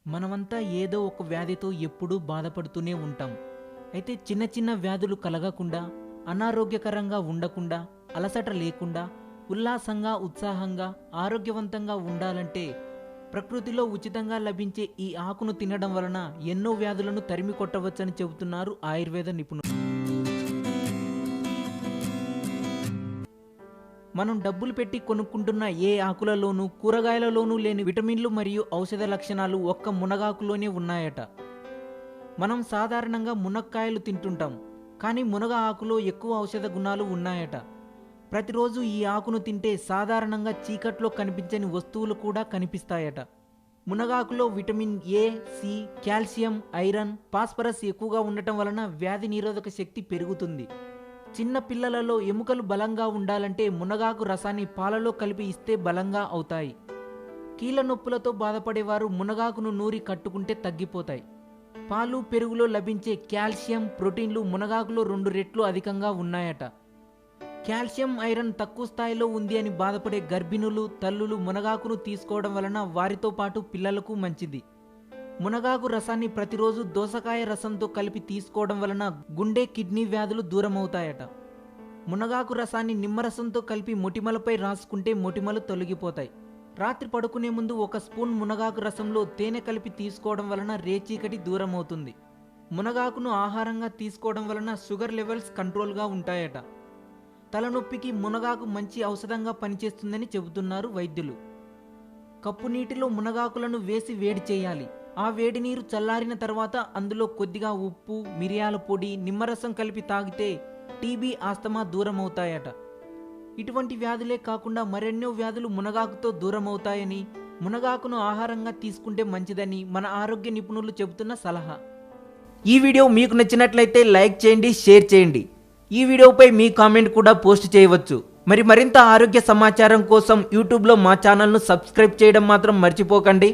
మనమంతా ఏదో ఒక వ్యాధితో ఎప్పుడూ బాధపడుతూనే ఉంటాం. అయితే చిన్న చిన్న వ్యాధులు కలగకుండా, అనారోగ్యకరంగా ఉండకుండా, అలసట లేకుండా, ఉల్లాసంగా, ఉత్సాహంగా, ఆరోగ్యవంతంగా ఉండాలంటే ప్రకృతిలో ఉచితంగా లభించే ఈ ఆకును తినడం వలన ఎన్నో వ్యాధులను తరిమి కొట్టవచ్చని చెబుతున్నారు ఆయుర్వేద నిపుణులు. మనం డబ్బులు పెట్టి కొనుక్కుంటున్న ఏ ఆకులలోనూ, కూరగాయలలోనూ లేని విటమిన్లు మరియు ఔషధ లక్షణాలు ఒక్క మునగాకులోనే ఉన్నాయట. మనం సాధారణంగా మునక్కాయలు తింటుంటాం, కానీ మునగ ఆకులో ఎక్కువ ఔషధ గుణాలు ఉన్నాయట. ప్రతిరోజు ఈ ఆకును తింటే సాధారణంగా చీకట్లో కనిపించని వస్తువులు కూడా కనిపిస్తాయట. మునగాకులో vitamin A, C, calcium, iron, phosphorus ఎక్కువగా ఉండటం వలన వ్యాధి నిరోధక శక్తి పెరుగుతుంది. చిన్న పిల్లలలో ఎముకలు బలంగా ఉండాలంటే మునగాకు రసాన్ని పాలలో కలిపి ఇస్తే బలంగా అవుతాయి. కీళ్ళ నొప్పులతో బాధపడేవారు మునగాకును నూరి కట్టుకుంటే తగ్గిపోతాయి. పాలు, పెరుగులో లభించే కాల్షియం, ప్రోటీన్లు మునగాకులో 2 రెట్లు అధికంగా ఉన్నాయట. కాల్షియం, ఐరన్ తక్కువ స్థాయిలో ఉంది అని బాధపడే గర్భిణులు, తల్లులు మునగాకును తీసుకోవడం వలన వారితో పాటు పిల్లలకు మంచిది. మునగాకు రసాన్ని ప్రతిరోజు దోసకాయ రసంతో కలిపి తీసుకోవడం వలన గుండె, కిడ్నీ వ్యాధులు దూరమవుతాయట. మునగాకు రసాన్ని నిమ్మరసంతో కలిపి మొటిమలపై రాసుకుంటే మొటిమలు తొలగిపోతాయి. రాత్రి పడుకునే ముందు 1 స్పూన్ మునగాకు రసంలో తేనె కలిపి తీసుకోవడం వలన రేచీకటి దూరమవుతుంది. మునగాకును ఆహారంగా తీసుకోవడం వలన షుగర్ లెవెల్స్ కంట్రోల్గా ఉంటాయట. తలనొప్పికి మునగాకు మంచి ఔషధంగా పనిచేస్తుందని చెబుతున్నారు వైద్యులు. కప్పు నీటిలో మునగాకులను వేసి వేడి చేయాలి. ఆ వేడి నీరు చల్లారిన తర్వాత అందులో కొద్దిగా ఉప్పు, మిరియాల పొడి, నిమ్మరసం కలిపి తాగితే టీబీ, ఆస్తమా దూరమవుతాయట. ఇటువంటి వ్యాధులే కాకుండా మరెన్నో వ్యాధులు మునగాకుతో దూరమవుతాయని, మునగాకును ఆహారంగా తీసుకుంటే మంచిదని మన ఆరోగ్య నిపుణులు చెబుతున్న సలహా. ఈ వీడియో మీకు నచ్చినట్లయితే లైక్ చేయండి, షేర్ చేయండి. ఈ వీడియోపై మీ కామెంట్ కూడా పోస్ట్ చేయవచ్చు. మరింత ఆరోగ్య సమాచారం కోసం యూట్యూబ్లో మా ఛానల్ను సబ్స్క్రైబ్ చేయడం మాత్రం మర్చిపోకండి.